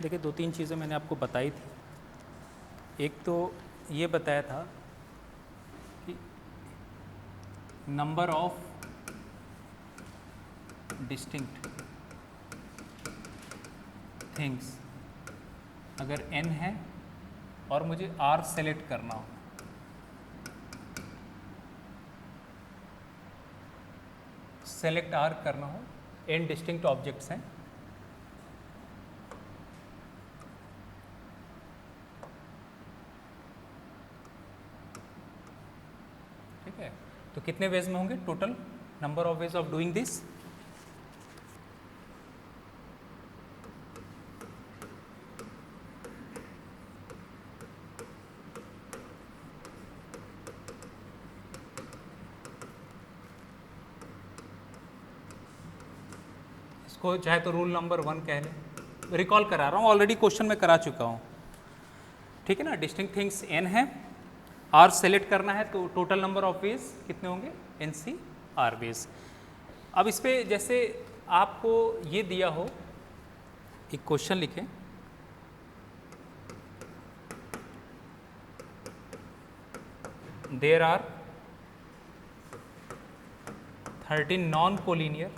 देखिए 2-3 चीज़ें मैंने आपको बताई थी। एक तो ये बताया था कि नंबर ऑफ डिस्टिंक्ट थिंग्स अगर n है और मुझे r सेलेक्ट करना हो, सेलेक्ट r करना हो, n डिस्टिंक्ट ऑब्जेक्ट्स हैं, ठीक है। तो कितने वेज में होंगे total number of ways of doing this? इसको चाहे तो रूल नंबर 1 कह लें, रिकॉल करा रहा हूँ, ऑलरेडी क्वेश्चन में करा चुका हूँ, ठीक है ना। डिस्टिंक्ट थिंग्स n है, r सेलेक्ट करना है तो टोटल नंबर ऑफ वेज कितने होंगे? NC r वेज। अब इस पे जैसे आपको ये दिया हो, एक क्वेश्चन लिखें, there are 13 non collinear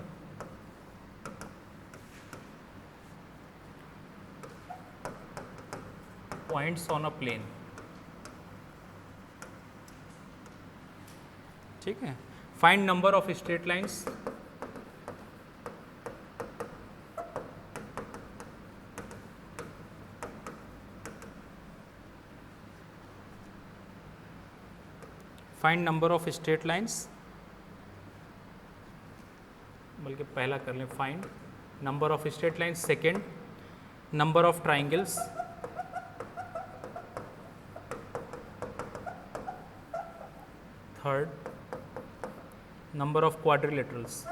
points on a plane, ठीक है। Find number of straight lines find number of straight lines, बल्कि पहला कर लें, find number of straight lines, second number of triangles, third number of quadrilaterals,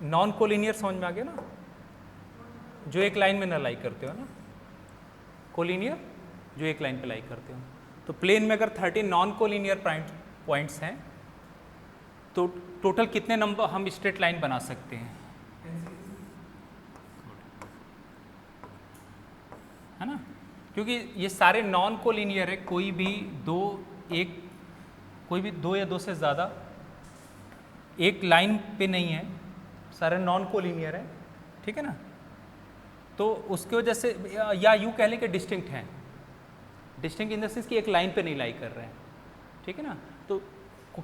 non collinear समझ में आ गया ना, जो एक लाइन में ना लाई करते हो ना, कोलिनियर जो एक लाइन पे लाई करते हो। तो प्लेन में अगर 13 नॉन कोलिनियर पॉइंट्स हैं तो टोटल कितने नंबर हम स्ट्रेट लाइन बना सकते हैं, है ना। क्योंकि ये सारे नॉन कोलिनियर है, कोई भी दो या दो से ज़्यादा एक लाइन पे नहीं है, सारे नॉन कोलिनियर है, ठीक है ना। तो उसकी वजह से या यूँ कह लें कि डिस्टिंक्ट हैं, डिस्टिंक्ट इन द सेंस कि एक लाइन पे नहीं लाई कर रहे हैं, ठीक है ना। तो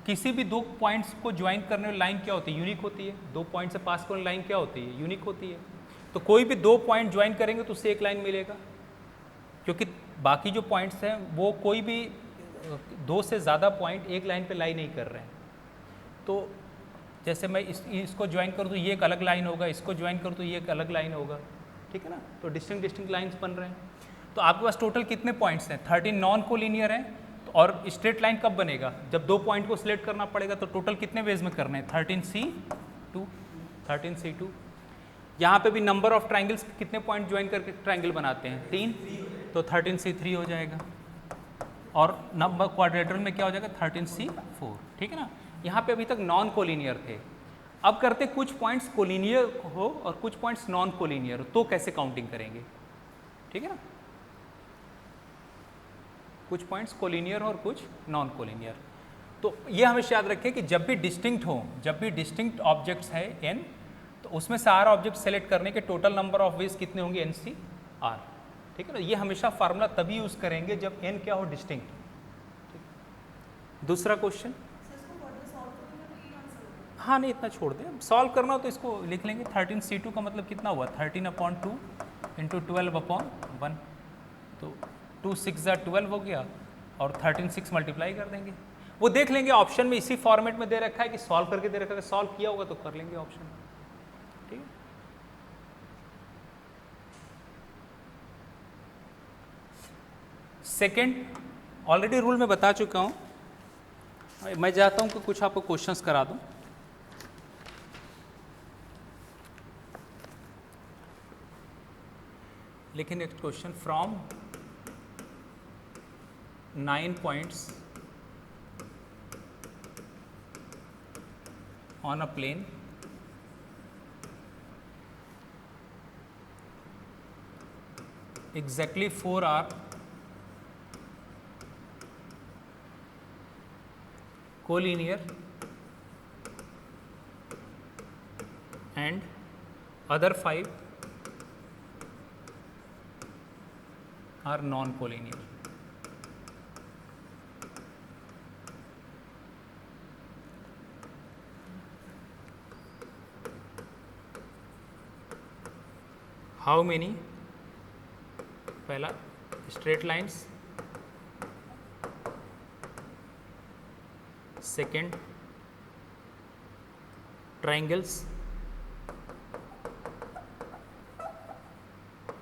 किसी भी दो पॉइंट्स को ज्वाइन करने वाली लाइन क्या होती है? यूनिक होती है। दो पॉइंट से पास करने लाइन क्या होती है? यूनिक होती है। तो कोई भी दो पॉइंट ज्वाइन करेंगे तो उससे एक लाइन मिलेगा, क्योंकि बाकी जो पॉइंट्स हैं वो कोई भी दो से ज़्यादा पॉइंट एक लाइन पे लाई नहीं कर रहे हैं। तो जैसे मैं इसको ज्वाइन करूँ तो ये एक अलग लाइन होगा, इसको ज्वाइन करूँ तो ये एक अलग लाइन होगा, ठीक है ना। तो डिस्टिंक्ट लाइन्स बन रहे हैं। तो आपके पास टोटल कितने पॉइंट्स हैं? 13 नॉन कोलिनियर हैं। और स्ट्रेट लाइन कब बनेगा? जब दो पॉइंट को सिलेक्ट करना पड़ेगा। तो टोटल कितने वेज में करने हैं? 13C2। यहाँ पे भी नंबर ऑफ ट्राइंगल्स कितने पॉइंट ज्वाइन करके ट्राइंगल बनाते हैं? 3, तो 13C3 हो जाएगा। और नंबर क्वाड्रेटरल में क्या हो जाएगा? 13C4, ठीक है ना। यहाँ पे अभी तक नॉन कोलिनियर थे। अब करते कुछ पॉइंट्स कोलिनियर हो और कुछ पॉइंट्स नॉन कोलिनियर हो, तो कैसे काउंटिंग करेंगे, ठीक है ना। कुछ पॉइंट्स कोलिनियर और कुछ नॉन कोलिनियर। तो ये हमेशा याद रखें कि जब भी डिस्टिंक्ट हो, जब भी डिस्टिंक्ट ऑब्जेक्ट्स है n, तो उसमें से r ऑब्जेक्ट सेलेक्ट करने के टोटल नंबर ऑफ वेज कितने होंगे? NCR, ठीक है ना। ये हमेशा फार्मूला तभी यूज करेंगे जब n क्या हो? डिस्टिंक्ट। दूसरा क्वेश्चन, हाँ नहीं इतना छोड़ दें, सॉल्व करना हो तो इसको लिख लेंगे। 13C2 का मतलब कितना हुआ? 13/2 इंटू 12/1, तो 2 6 12 हो गया, और 13 6 मल्टीप्लाई कर देंगे। वो देख लेंगे ऑप्शन में इसी फॉर्मेट में दे रखा है कि सॉल्व करके दे रखा है, सॉल्व किया होगा तो कर लेंगे ऑप्शन, ठीक है। सेकेंड, ऑलरेडी रूल में बता चुका हूँ, मैं चाहता हूँ कि कुछ आपको क्वेश्चंस करा दूँ। लेकिन next question, from 9 points on a plane exactly 4 are collinear and other 5 are non-collinear. How many? पहला straight lines, second triangles,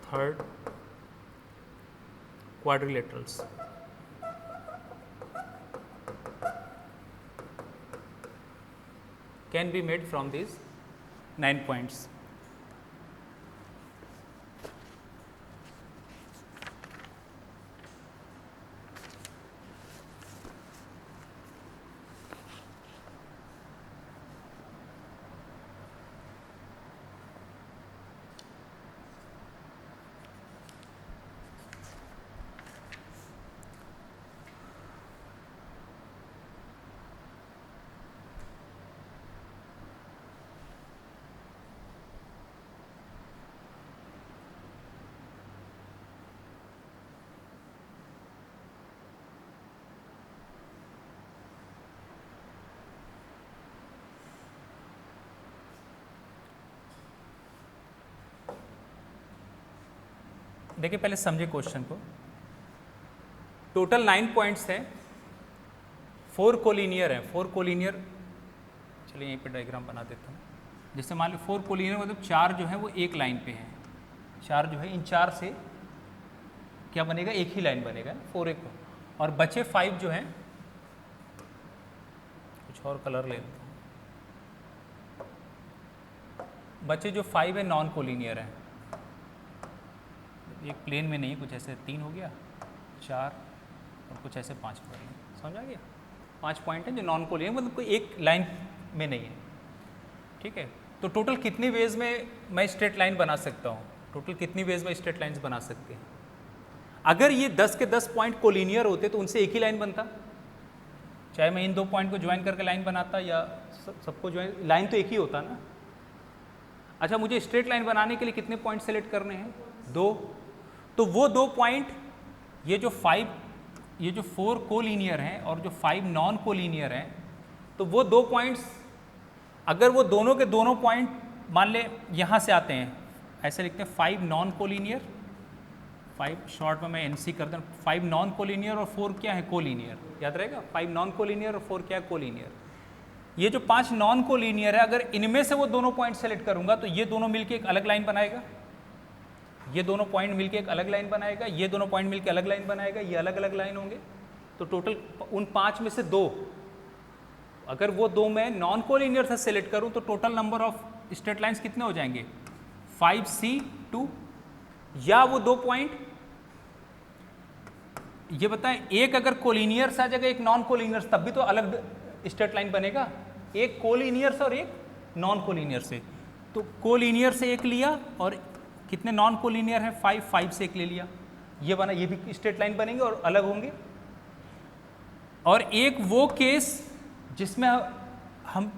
third quadrilaterals. Can be made from these 9 points. देखिए पहले समझे क्वेश्चन को। टोटल 9 पॉइंट्स हैं, 4 collinear हैं। 4 collinear, चलिए यहीं पे डायग्राम बना देता हूँ। जैसे मान लो 4 कोलिनियर मतलब 4 जो है वो एक लाइन पे हैं। 4 जो है इन 4 से क्या बनेगा, एक ही लाइन बनेगा 4 एक, और बचे 5 जो हैं, कुछ और कलर ले लेता हूँ, बचे जो 5 है नॉन कोलिनियर हैं। एक प्लेन में नहीं, कुछ ऐसे 3 हो गया, 4 और कुछ ऐसे 5 हो गया। समझ आ गया? 5 पॉइंट हैं जो नॉन कोलिनियर, मतलब कोई एक लाइन में नहीं है। ठीक है, तो टोटल कितनी वेज में मैं स्ट्रेट लाइन बना सकता हूँ? टोटल कितनी वेज में स्ट्रेट लाइन्स बना सकते हैं? अगर ये 10 के 10 पॉइंट कोलिनियर होते तो उनसे एक ही लाइन बनता। चाहे मैं इन 2 पॉइंट को ज्वाइन करके लाइन बनाता या सबको ज्वाइन, लाइन तो एक ही होता ना। अच्छा, मुझे स्ट्रेट लाइन बनाने के लिए कितने पॉइंट सेलेक्ट करने हैं? 2। तो वो 2 पॉइंट, ये जो 4 कोलिनियर हैं और जो 5 नॉन कोलिनियर हैं, तो वो 2 पॉइंट्स अगर वो दोनों के दोनों पॉइंट मान ले यहाँ से आते हैं, ऐसे लिखते हैं 5 नॉन कोलिनियर, 5 शॉर्ट में मैं एनसी कर दूँ, 5 नॉन कोलिनियर और 4 क्या है, कोलिनियर। याद रहेगा, 5 नॉन कोलिनियर और 4 क्या है, कोलिनियर। ये जो 5 नॉन कोलिनियर है, अगर इनमें से वो दोनों पॉइंट सेलेक्ट करूँगा तो ये दोनों मिलके एक अलग लाइन बनाएगा, ये दोनों पॉइंट मिलके एक अलग लाइन बनाएगा, ये दोनों पॉइंट मिलके अलग लाइन बनाएगा, ये अलग अलग लाइन होंगे। तो टोटल उन 5 में से 2, अगर वो 2 मैं नॉन कोलिनियर से सेलेक्ट करूं तो total number of straight lines कितने हो जाएंगे, 5C2। या वो 2 पॉइंट, ये बताएं, एक अगर कोलिनियर से आ जाएगा, एक नॉन कोलिनियर, तब भी तो अलग स्ट्रेट लाइन बनेगा, एक कोलिनियर से और एक नॉन कोलिनियर से। तो कोलिनियर से एक लिया और कितने नॉन कोलिनियर हैं, 5 से एक ले लिया, ये बना, ये भी स्ट्रेट लाइन बनेंगे और अलग होंगे। और एक वो केस जिसमें हम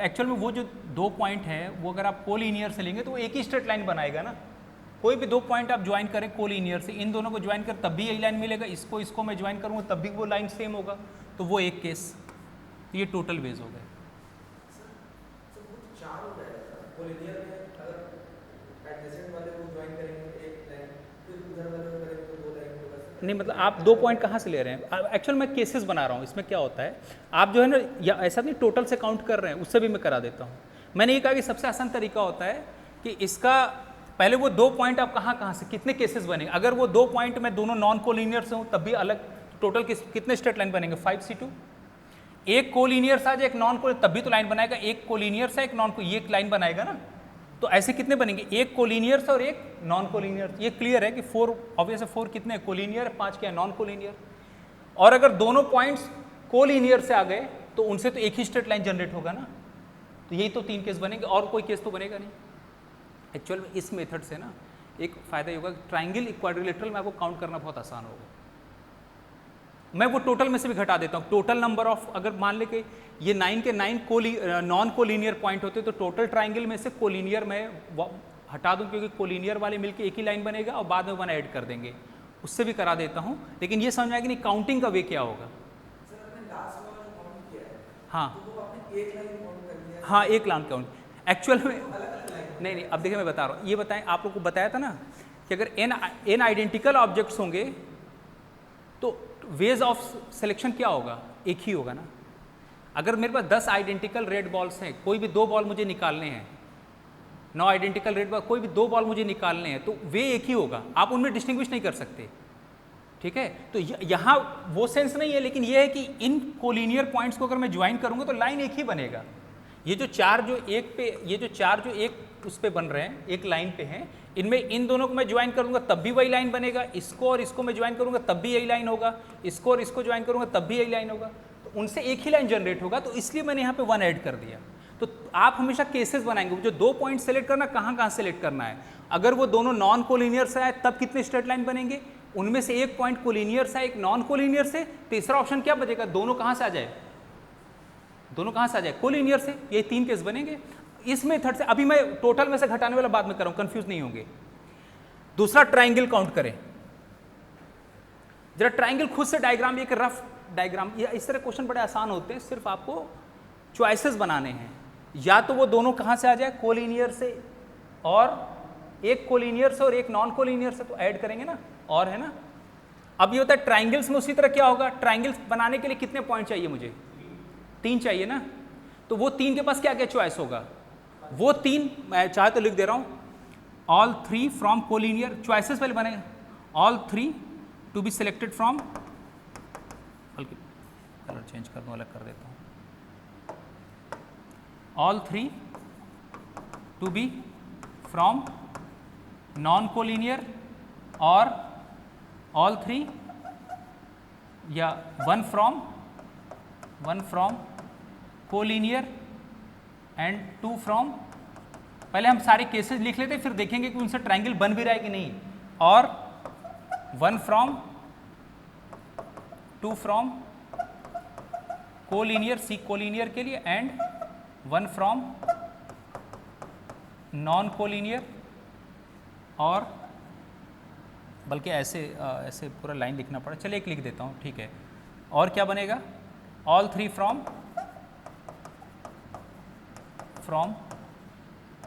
एक्चुअल में वो जो 2 पॉइंट है वो अगर आप कोलिनियर से लेंगे तो वो एक ही स्ट्रेट लाइन बनाएगा ना। कोई भी 2 पॉइंट आप ज्वाइन करें कोलिनियर से, इन दोनों को ज्वाइन कर तब भी यही लाइन मिलेगा, इसको मैं ज्वाइन करूँगा तब भी वो लाइन सेम होगा, तो वो एक केस। तो ये टोटल वेज हो गए। नहीं, मतलब आप 2 पॉइंट कहाँ से ले रहे हैं? एक्चुअल मैं केसेस बना रहा हूँ। इसमें क्या होता है, आप जो है ना, या ऐसा नहीं टोटल से काउंट कर रहे हैं, उससे भी मैं करा देता हूँ। मैंने ये कहा कि सबसे आसान तरीका होता है कि इसका पहले वो 2 पॉइंट आप कहाँ से कितने केसेस बनेंगे। अगर वो 2 पॉइंट में दोनों नॉन कोलिनियर से हूँ तब भी अलग, टोटल कितने स्ट्रेट लाइन बनेंगे, 5C2। एक कोलिनियर से आ जाए, एक नॉन कोलिनियर, तब भी तो लाइन बनाएगा, एक कोलिनियर से एक नॉन को, ये एक लाइन बनाएगा ना। तो ऐसे कितने बनेंगे, एक कोलिनियर से और एक नॉन कोलिनियर। ये क्लियर है कि 4 ऑब्वियस है, 4 कितने कोलिनियर, 5 क्या नॉन कोलिनियर। और अगर दोनों पॉइंट्स कोलिनियर से आ गए तो उनसे तो एक ही स्ट्रेट लाइन जनरेट होगा ना। तो यही तो 3 केस बनेंगे, और कोई केस तो बनेगा नहीं। एक्चुअल में इस मेथड से ना एक फ़ायदा ये होगा कि ट्राइंगल क्वाड्रिलेटरल में आपको काउंट करना बहुत आसान होगा। मैं वो टोटल में से भी घटा देता हूँ। टोटल नंबर ऑफ, अगर मान ले कि ये 9 के 9 नॉन कोलिनियर पॉइंट होते तो टोटल ट्राइंगल में से कोलिनियर मैं हटा दूं, क्योंकि कोलिनियर वाले मिलके एक ही लाइन बनेगा और बाद में 1 ऐड कर देंगे, उससे भी करा देता हूँ। लेकिन ये समझ में आया कि नहीं काउंटिंग का वे क्या होगा। हाँ हाँ, एक लाइन काउंट एक्चुअल में नहीं, अब देखिए मैं बता रहा हूँ, ये बताएं, आप लोग को बताया था ना कि अगर n आइडेंटिकल ऑब्जेक्ट्स होंगे तो वेज ऑफ सिलेक्शन क्या होगा, एक ही होगा ना। अगर मेरे पास 10 आइडेंटिकल रेड बॉल्स हैं, कोई भी 2 बॉल मुझे निकालने हैं, 9 आइडेंटिकल रेड बॉल, कोई भी 2 बॉल मुझे निकालने हैं, तो वे एक ही होगा, आप उनमें डिस्टिंग्विश नहीं कर सकते, ठीक है। तो यहाँ वो सेंस नहीं है, लेकिन ये है कि इन कोलिनियर पॉइंट्स को अगर मैं ज्वाइन करूंगा तो लाइन एक ही बनेगा। ये जो चार जो एक उस पे बन रहे हैं, एक लाइन पे हैं, इनमें इन दोनों को मैं ज्वाइन करूंगा तब भी वही लाइन बनेगा, इसको और इसको मैं ज्वाइन करूंगा तब भी यही लाइन होगा, इसको और इसको ज्वाइन करूंगा तब भी यही लाइन होगा, तो उनसे एक ही लाइन जनरेट होगा। तो इसलिए मैंने यहाँ पे 1 ऐड कर दिया। तो आप हमेशा केसेस बनाएंगे, जो 2 पॉइंट सेलेक्ट करना, कहाँ सेलेक्ट करना है। अगर वो दोनों नॉन कोलिनियर से आए तब कितने स्ट्रेट लाइन बनेंगे, उनमें से एक पॉइंट कोलिनियर से, एक नॉन कोलिनियर से, तीसरा ऑप्शन क्या बचेगा, दोनों कहाँ से आ जाए, दोनों कहाँ से आ जाए, कोलिनियर से। ये 3 केस बनेंगे इस मेथड से। अभी मैं टोटल में से घटाने वाला बाद में कर रहा हूं, कंफ्यूज नहीं होंगे। दूसरा ट्राइंगल काउंट करें जरा। ट्राइंगल खुद से डायग्राम, एक रफ डायग्राम, ये इस तरह क्वेश्चन बड़े आसान होते हैं, सिर्फ आपको चॉइसेस बनाने हैं। या तो वो दोनों कहाँ से आ जाए, कोलिनियर से, और एक कोलिनियर से और एक नॉन कोलिनियर से, तो ऐड करेंगे ना, और है ना। अब ये होता है ट्राइंगल्स में उसी तरह क्या होगा, ट्राइंगल्स बनाने के लिए कितने पॉइंट चाहिए मुझे, 3 चाहिए ना। तो वो 3 के पास क्या क्या चॉइस होगा, वो 3 मैं चाहे तो लिख दे रहा हूं, ऑल 3 फ्रॉम कोलिनियर, चॉइसेस पहले बनेगा, all 3 to be selected from, बल्कि कलर चेंज कर दूं, अलग कर देता हूं, all 3 to be from non collinear, और ऑल 3 या 1 फ्रॉम कोलिनियर एंड 2 फ्रॉम, पहले हम सारे केसेस लिख लेते हैं, फिर देखेंगे कि उनसे ट्राइंगल बन भी रहा है कि नहीं। और 1 from 2 from collinear, C collinear के लिए, एंड 1 फ्रॉम नॉन कोलिनियर, और बल्कि ऐसे पूरा लाइन लिखना पड़ा, चलिए एक लिख देता हूँ, ठीक है। और क्या बनेगा, ऑल 3 फ्रॉम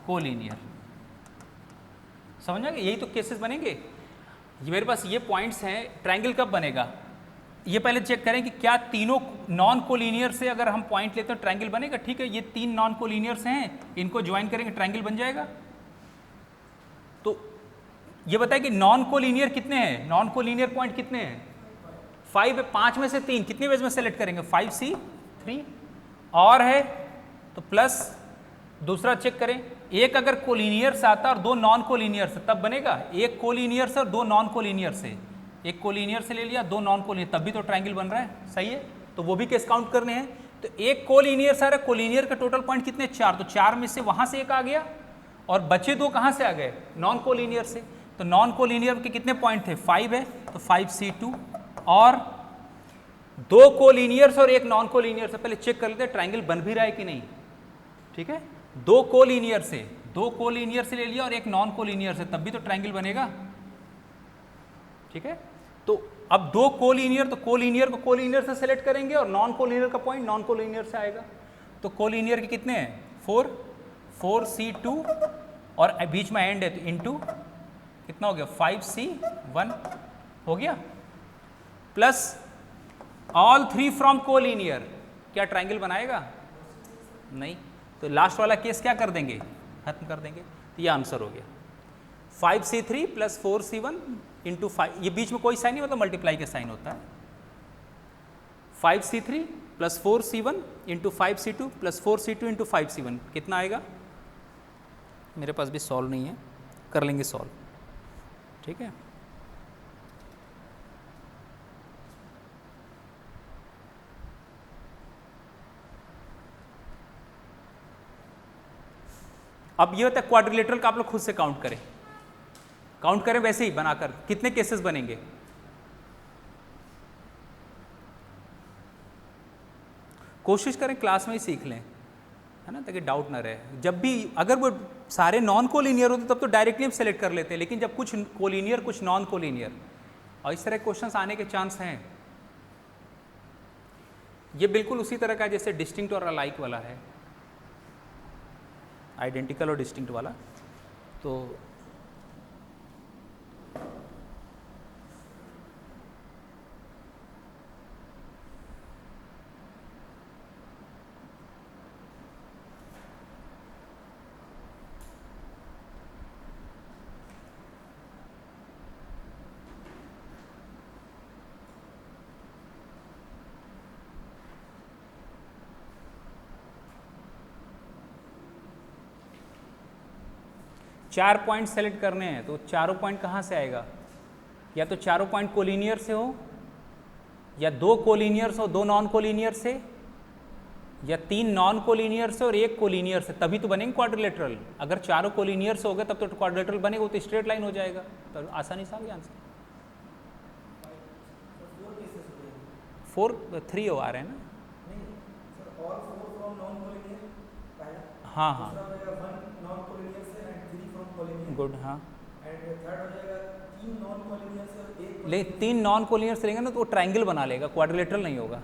कोलिनियर। समझ गए, यही तो केसेस बनेंगे। ये मेरे पास ये पॉइंट्स हैं, ट्राइंगल कब बनेगा, ये पहले चेक करें कि क्या तीनों नॉन कोलिनियर से अगर हम पॉइंट लेते हैं ट्राइंगल बनेगा। ठीक है, ये 3 नॉन कोलिनियर से हैं, इनको ज्वाइन करेंगे, ट्राइंगल बन जाएगा। तो ये बताए कि नॉन कोलिनियर कितने हैं, नॉन कोलिनियर पॉइंट कितने हैं, 5 है, 5 में से 3 कितने वेज में सेलेक्ट करेंगे, 5C3, और है तो प्लस, दूसरा चेक करें, एक अगर कोलिनियर से आता और 2 नॉन कोलिनियर से, तब बनेगा, एक कोलिनियर से और 2 नॉन कोलिनियर से, एक कोलिनियर से ले लिया, 2 नॉन कोलिनियर, तब भी तो ट्राइंगल बन रहा है, सही है। तो वो भी केस काउंट करने हैं। तो एक कोलिनियर से आ रहा है, कोलिनियर का टोटल पॉइंट कितने, 4, तो 4 में से वहां से एक आ गया, और बचे 2 कहां से आ गए, नॉन कोलिनियर से। तो नॉन कोलिनियर के कितने पॉइंट थे, 5 है, तो 5C2, और 2 कोलिनियर से और एक नॉन कोलिनियर से, पहले चेक कर लेते हैं ट्राइंगल बन भी रहा है कि नहीं। ठीक है, 2 कोलिनियर से ले लिया और एक नॉन कोलिनियर से, तब भी तो ट्राइंगल बनेगा। ठीक है, तो अब 2 कोलिनियर, तो कोलिनियर को कोलिनियर से सेलेक्ट करेंगे और नॉन कोलिनियर का पॉइंट नॉन कोलिनियर से आएगा। तो कोलिनियर के कितने हैं, 4C2, और बीच में एंड है तो इनटू कितना हो गया, 5C1 हो गया, प्लस ऑल 3 फ्रॉम कोलिनियर, क्या ट्राइंगल बनाएगा, नहीं। तो लास्ट वाला केस क्या कर देंगे, खत्म कर देंगे। तो ये आंसर हो गया, 5C3 प्लस 4C1 इंटू 5, ये बीच में कोई साइन नहीं, मतलब मल्टीप्लाई का साइन होता है। 5C3 plus 4C1 into 5C2 plus 4C2 into 5C1 कितना आएगा, मेरे पास भी सॉल्व नहीं है, कर लेंगे सॉल्व। ठीक है, अब ये होता है क्वाड्रिलेटरल का आप लोग खुद से काउंट करें वैसे ही बनाकर कितने केसेस बनेंगे। कोशिश करें क्लास में ही सीख लें, है ना, ताकि डाउट ना रहे। जब भी अगर वो सारे नॉन कोलिनियर होते तब तो डायरेक्टली हम सेलेक्ट कर लेते हैं, लेकिन जब कुछ कोलिनियर कुछ नॉन कोलिनियर और इस तरह क्वेश्चंस आने के चांस हैं। ये बिल्कुल उसी तरह का जैसे डिस्टिंक्ट और अलाइक वाला है, आइडेंटिकल और डिस्टिंक्ट वाला। तो चार पॉइंट सेलेक्ट करने हैं, तो चारों पॉइंट कहाँ से आएगा? या तो चारों पॉइंट कोलिनियर से हो, या दो कोलिनियर से हो, दो नॉन कोलिनियर से, या तीन नॉन कोलिनियर से और एक कोलिनियर से, तभी तो बनेंगे क्वाड्रिलेटरल। अगर चारों कोलिनियर से हो गए तब तो क्वाड्रिलेटरल बनेगा, वो तो स्ट्रेट लाइन हो जाएगा। तो आसानी से आ गया आंसर। 3 आ रहे हैं ना? हाँ हाँ, गुड। हाँ, ले 3 नॉन कोलिनियर से लेंगे ना तो वो ट्राइंगल बना लेगा, क्वाड्रिलेटरल नहीं होगा।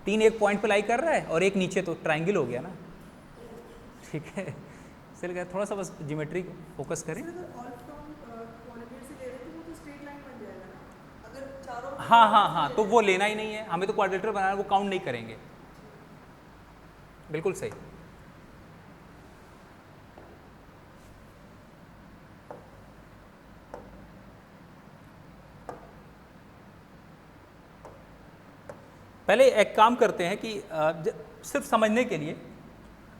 3 एक पॉइंट पे लाई कर रहा है और एक नीचे, तो ट्राइंगल हो गया ना। ठीक है, इसलिए थोड़ा सा बस ज्योमेट्री फोकस करें। हाँ हाँ हाँ, तो वो लेना ही नहीं है हमें, तो क्वाड्रिलेटरल बनाना, वो काउंट नहीं करेंगे। बिल्कुल सही। पहले एक काम करते हैं कि सिर्फ समझने के लिए,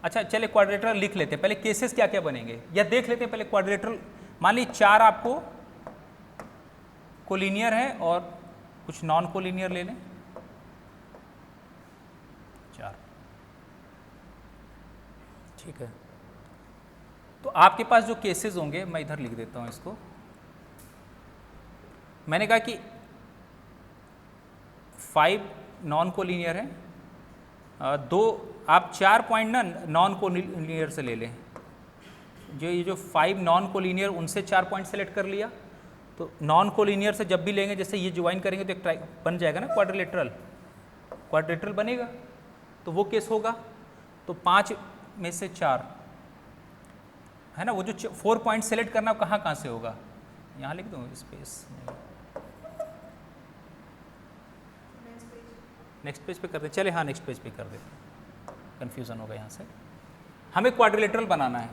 अच्छा चले क्वाड्रिलेटरल लिख लेते हैं। पहले केसेस क्या क्या बनेंगे या देख लेते हैं पहले क्वाड्रिलेटरल। मान ली 4 आपको कोलिनियर है और कुछ नॉन कोलिनियर ले लें। 4, ठीक है। तो आपके पास जो केसेस होंगे, मैं इधर लिख देता हूं इसको। मैंने कहा कि 5 नॉन कोलिनियर है, 2 आप 4 पॉइंट ना नॉन कोलिनियर से ले लें। ये जो 5 नॉन कोलिनियर, उनसे 4 पॉइंट सेलेक्ट कर लिया। तो नॉन कोलिनियर से जब भी लेंगे, जैसे ये ज्वाइन करेंगे तो एक बन जाएगा ना क्वाड्रिलेटरल बनेगा। तो वो केस होगा। तो 5 में से 4 है ना, वो जो 4 पॉइंट सेलेक्ट करना कहाँ कहाँ से होगा, यहाँ लिख दूँ स्पेस। नेक्स्ट पेज पे कर दे, चले। हाँ, नेक्स्ट पेज पे कर दे, कन्फ्यूज़न होगा यहाँ से। हमें क्वाड्रिलेटरल बनाना है।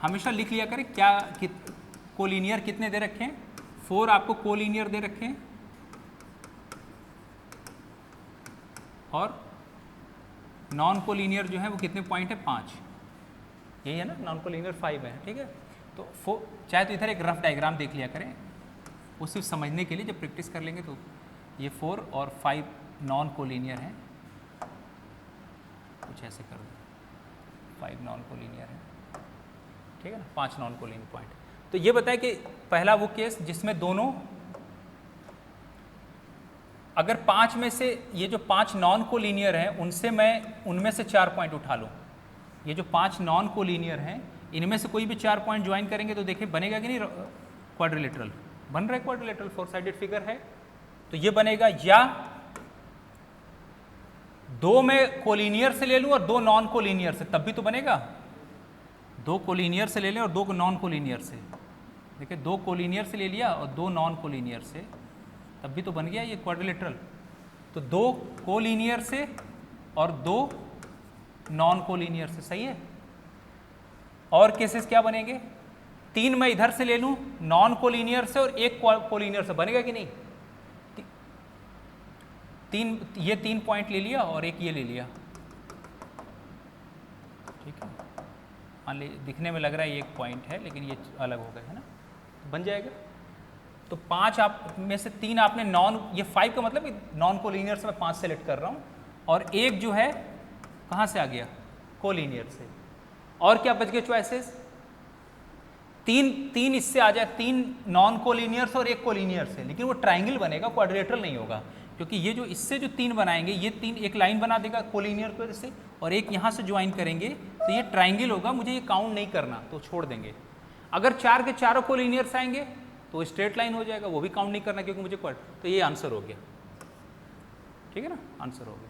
हमेशा लिख लिया करें क्या कोलिनियर कितने दे रखे हैं। 4 आपको कोलिनियर दे रखे हैं और नॉन कोलिनियर जो है वो कितने पॉइंट है, 5। यही है ना, नॉन कोलिनियर 5 है। ठीक है, तो चाहे तो इधर एक रफ डायग्राम देख लिया करें, वो सिर्फ समझने के लिए। जब प्रैक्टिस कर लेंगे तो ये 4 और 5 नॉन कोलिनियर हैं, कुछ ऐसे कर दो। 5 नॉन कोलिनियर है, ठीक है ना, 5 नॉन कोलिनियर पॉइंट। तो ये बताए कि पहला वो केस जिसमें दोनों, अगर 5 में से ये जो 5 नॉन कोलिनियर हैं उनमें से 4 पॉइंट उठा लूँ। ये जो 5 नॉन कोलिनियर हैं, इनमें से कोई भी 4 पॉइंट ज्वाइन करेंगे तो देखिए बनेगा कि नहीं क्वाड्रिलेटरल। बन रहा है क्वाड्रिलेटरल, 4 साइडेड फिगर है। तो ये बनेगा, या 2 में कोलिनियर से ले लूं और 2 नॉन कोलिनियर से, तब भी तो बनेगा। 2 कोलिनियर से ले लें और 2 नॉन कोलिनियर से। देखिए 2 कोलिनियर से ले लिया और 2 नॉन कोलिनियर से, तब भी तो बन गया ये क्वाड्रिलेटरल। तो 2 कोलिनियर से और 2 नॉन कोलिनियर से, सही है। और केसेस क्या बनेंगे, 3 मैं इधर से ले लूं नॉन कोलिनियर से और 1 कोलिनियर से, बनेगा कि नहीं। 3 पॉइंट ले लिया और 1 ये ले लिया, ठीक है। मान ली दिखने में लग रहा है ये 1 पॉइंट है, लेकिन ये अलग हो गए, है ना, बन जाएगा। तो 5 आप में से 3 आपने नॉन, ये 5 का मतलब नॉन कोलिनियर से मैं 5 सेलेक्ट कर रहा हूँ, और 1 जो है कहाँ से आ गया? कोलिनियर से। और क्या बच गए चॉइसेस? तीन इससे आ जाए, 3 नॉन कोलिनियर और 1 कोलिनियर से, लेकिन वो ट्राइंगल बनेगा, क्वाड्रिलेटरल नहीं होगा, क्योंकि ये जो इससे जो 3 बनाएंगे, ये 3 एक लाइन बना देगा कोलिनियर की वजह से, और एक यहाँ से ज्वाइन करेंगे तो ये ट्राइंगल होगा, मुझे ये काउंट नहीं करना तो छोड़ देंगे। अगर 4 के चारों कोलिनियर्स आएंगे तो स्ट्रेट लाइन हो जाएगा, वो भी काउंट नहीं करना क्योंकि मुझे तो ये आंसर हो गया, ठीक है ना, आंसर हो गया।